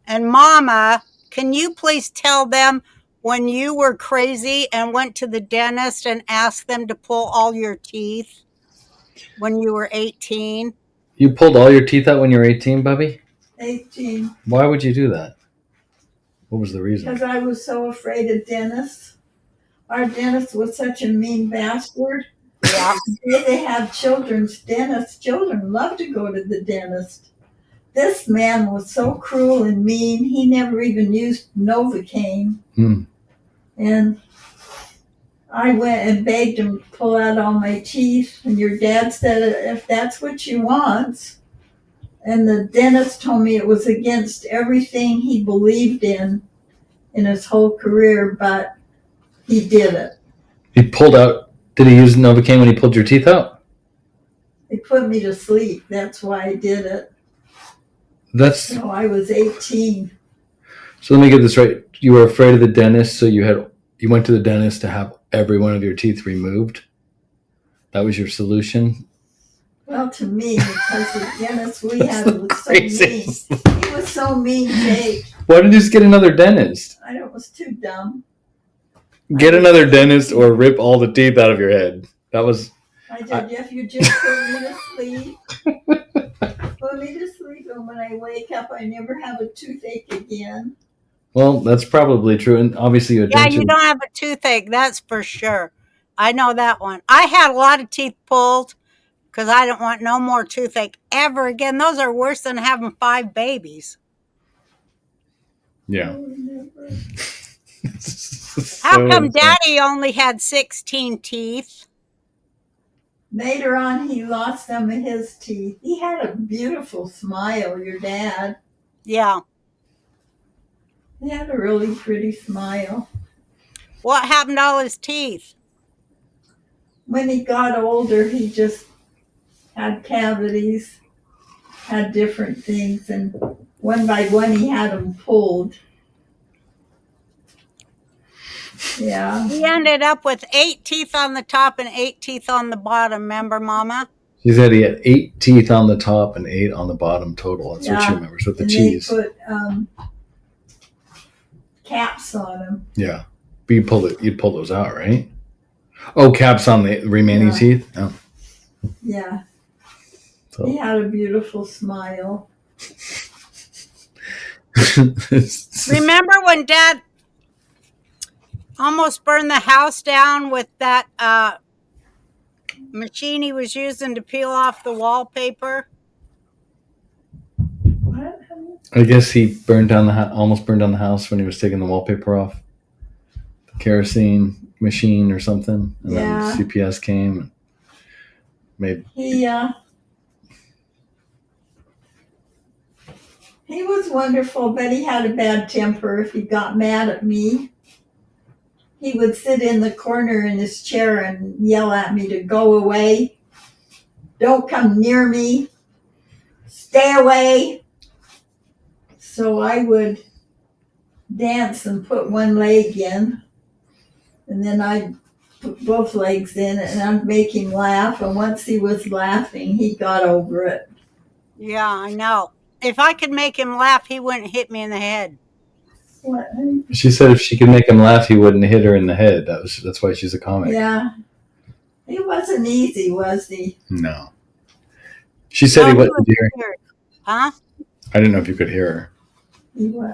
And Mama, can you please tell them when you were crazy and went to the dentist and asked them to pull all your teeth when you were 18? You pulled all your teeth out when you were 18, Bubby? 18. Why would you do that? What was the reason? Because I was so afraid of dentists. Our dentist was such a mean bastard. Yeah. They have children's dentists. Children love to go to the dentist. This man was so cruel and mean. He never even used Novocaine. And I went and begged him to pull out all my teeth. And your dad said, if that's what you want. And the dentist told me it was against everything he believed in his whole career, but he did it. He pulled out. Did he use Novocaine when he pulled your teeth out? He put me to sleep. That's why I did it. So I was 18. So let me get this right. You were afraid of the dentist, so you went to the dentist to have every one of your teeth removed. That was your solution. Well, to me, because the dentist we had was so mean. He was so mean, Jake. Why didn't you just get another dentist? I know, it was too dumb. Get another dentist or rip all the teeth out of your head. That was. I said, if you just put me to sleep, and when I wake up, I never have a toothache again. Well, that's probably true, and obviously you don't have a toothache. That's for sure. I know that one. I had a lot of teeth pulled because I don't want no more toothache ever again. Those are worse than having 5 babies. Yeah. How come Daddy only had 16 teeth? Later on, he lost some of his teeth. He had a beautiful smile, your dad. Yeah. He had a really pretty smile. What happened to all his teeth? When he got older, he just had cavities, had different things, and one by one he had them pulled. Yeah. He ended up with 8 teeth on the top and 8 teeth on the bottom. Remember, Mama? She said he had 8 teeth on the top and 8 on the bottom total. That's what she remembers with the cheese. They put caps on them. Yeah. But you'd pull those out, right? Oh, caps on the remaining teeth? Oh. Yeah. So. He had a beautiful smile. Remember when Dad almost burned the house down with that machine he was using to peel off the wallpaper? What? I guess he almost burned down the house when he was taking the wallpaper off. The kerosene machine or something. And then CPS came and made... He was wonderful, but he had a bad temper. If he got mad at me, he would sit in the corner in his chair and yell at me to go away. Don't come near me. Stay away. So I would dance and put one leg in, and then I'd put both legs in, and I'd make him laugh. And once he was laughing, he got over it. Yeah, I know. If I could make him laugh, he wouldn't hit me in the head. What? She said if she could make him laugh, he wouldn't hit her in the head. That's why she's a comic. Yeah. He wasn't easy, was he? No. She said he wasn't hearing. Huh? I didn't know if you could hear her. He was.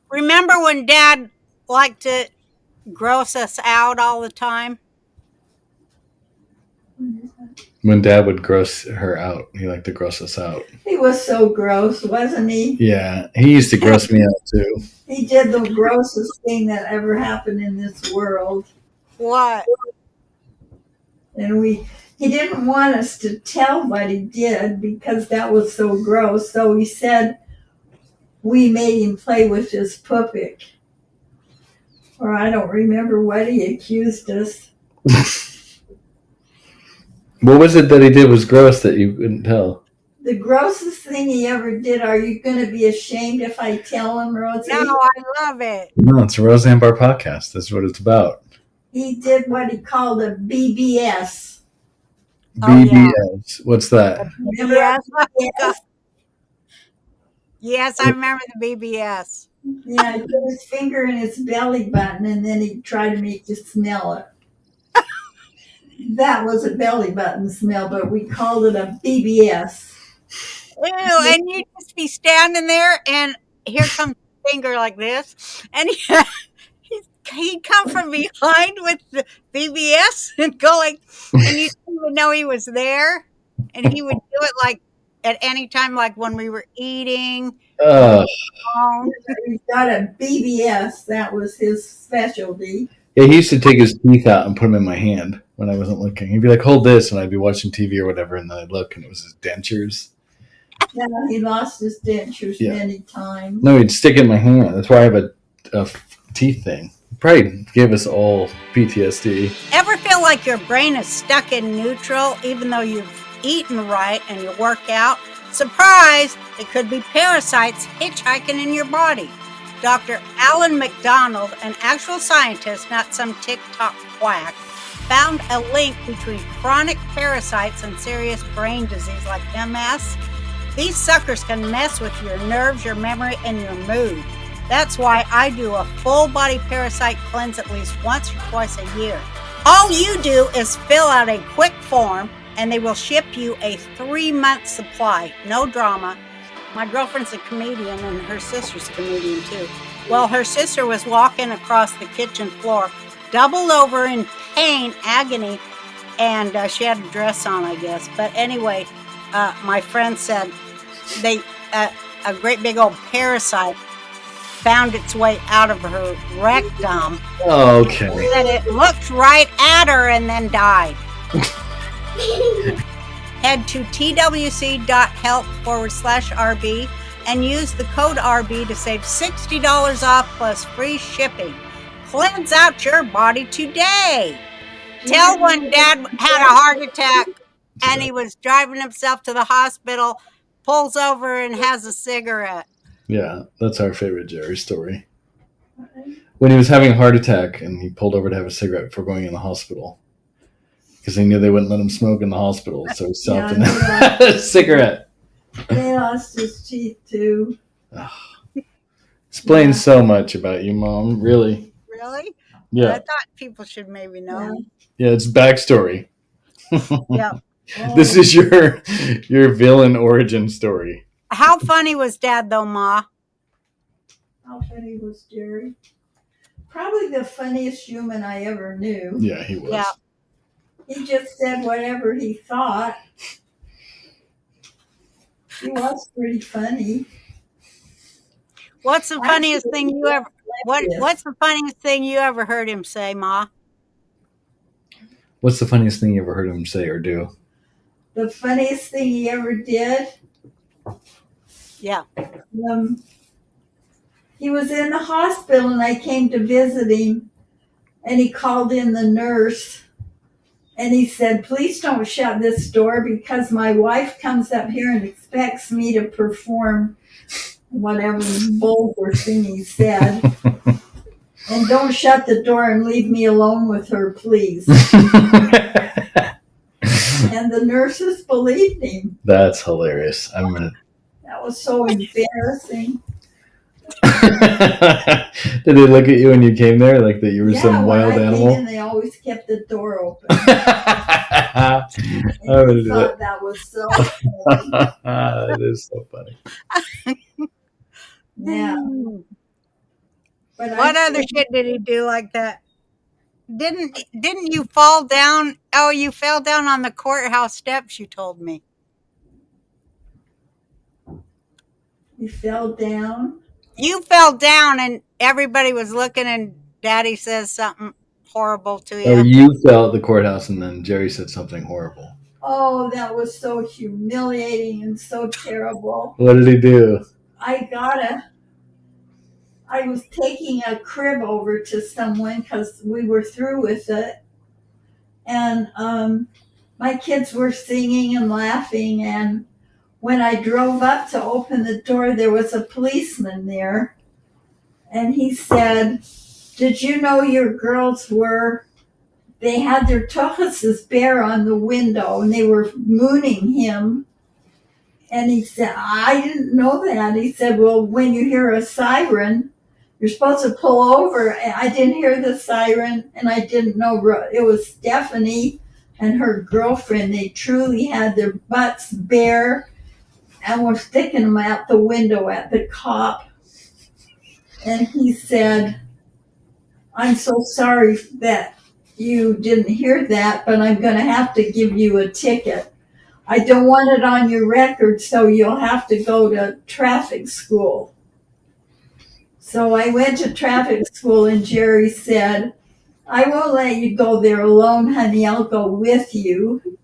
Remember when Dad liked to gross us out all the time? When Dad would gross her out, he liked to gross us out. He was so gross, wasn't he? Yeah, he used to gross me out too. He did the grossest thing that ever happened in this world. What? And he didn't want us to tell what he did because that was so gross. So he said we made him play with his puppet. Or I don't remember what he accused us. What was it that he did was gross that you couldn't tell? The grossest thing he ever did. Are you going to be ashamed if I tell him, Rosie? No, I love it. No, it's a Roseanne Barr podcast. That's what it's about. He did what he called a BBS. BBS. What's that? Remember BBS? Yes, I remember the BBS. Yeah, he put his finger in his belly button and then he'd try to make you smell it. That was a belly button smell, but we called it a BBS. Ew, and you'd just be standing there, and here comes the finger like this, and he'd come from behind with the BBS and going, and you didn't even know he was there. And he would do it like at any time, like when we were eating or Uh, home. He got a BBS. That was his specialty. yeah, he used to take his teeth out and put them in my hand when I wasn't looking. He'd be like, "Hold this," and I'd be watching TV or whatever, and then I'd look, and it was his dentures. Yeah, he lost his dentures many times. No, he'd stick it in my hand. That's why I have a teeth thing. Probably gave us all PTSD. Ever feel like your brain is stuck in neutral even though you've eaten right and you work out? Surprise! It could be parasites hitchhiking in your body. Dr. Alan McDonald, an actual scientist, not some TikTok quack, found a link between chronic parasites and serious brain disease like MS. These suckers can mess with your nerves, your memory, and your mood. That's why I do a full body parasite cleanse at least once or twice a year. All you do is fill out a quick form and they will ship you a 3-month supply. No drama. My girlfriend's a comedian and her sister's a comedian too. Well, her sister was walking across the kitchen floor, doubled over in pain, agony, and she had a dress on, I guess. But anyway, my friend said a great big old parasite found its way out of her rectum. Oh, okay. And it looked right at her and then died. Head to twc.health/RB and use the code RB to save $60 off plus free shipping. Cleanse out your body today. Tell one dad had a heart attack and he was driving himself to the hospital, pulls over and has a cigarette. Yeah, that's our favorite Jerry story. When he was having a heart attack and he pulled over to have a cigarette before going in the hospital. Because he knew they wouldn't let him smoke in the hospital, so he stopped and had a cigarette. They lost his teeth too. Explains so much about you, Mom. Really? Really? Yeah. I thought people should maybe know. Yeah, it's backstory. Yeah. This is your villain origin story. How funny was Dad, though, Ma? How funny was Jerry? Probably the funniest human I ever knew. Yeah, he was. Yeah. He just said whatever he thought. He was pretty funny. What's the funniest thing you ever? What's the funniest thing you ever heard him say, Ma? What's the funniest thing you ever heard him say or do? The funniest thing he ever did? Yeah. He was in the hospital and I came to visit him and he called in the nurse and he said, "Please don't shut this door because my wife comes up here and expects me to perform whatever vulgar thing he said. And don't shut the door and leave me alone with her, please." And the nurses believed him. That's hilarious. That was so embarrassing. Did they look at you when you came there like that you were some wild animal? And they always kept the door open. I would thought that was so funny. That is so funny. Yeah. But what other shit did he do like that? Didn't you fall down? Oh, you fell down on the courthouse steps, you told me. You fell down? You fell down and everybody was looking and Daddy says something horrible to you. Oh, you fell at the courthouse and then Jerry said something horrible. Oh, that was so humiliating and so terrible. What did he do? I was taking a crib over to someone because we were through with it. And my kids were singing and laughing. And when I drove up to open the door, there was a policeman there. And he said, "Did you know your girls they had their Tochas's bear on the window and they were mooning him." And he said, I didn't know that. He said, well, when you hear a siren, you're supposed to pull over. And I didn't hear the siren, and I didn't know it was Stephanie and her girlfriend. They truly had their butts bare and were sticking them out the window at the cop. And he said, I'm so sorry that you didn't hear that, but I'm going to have to give you a ticket. I don't want it on your record, so you'll have to go to traffic school. So I went to traffic school, and Jerry said, I won't let you go there alone, honey. I'll go with you.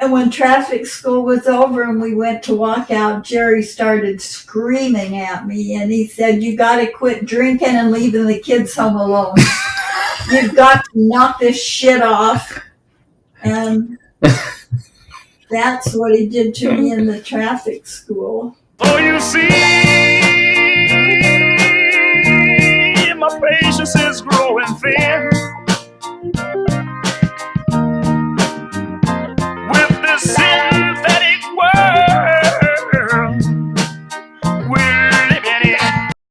And when traffic school was over and we went to walk out, Jerry started screaming at me, and he said, you got to quit drinking and leaving the kids home alone. You've got to knock this shit off. And that's what he did to me in the traffic school. Oh, you see, my patience is growing thin.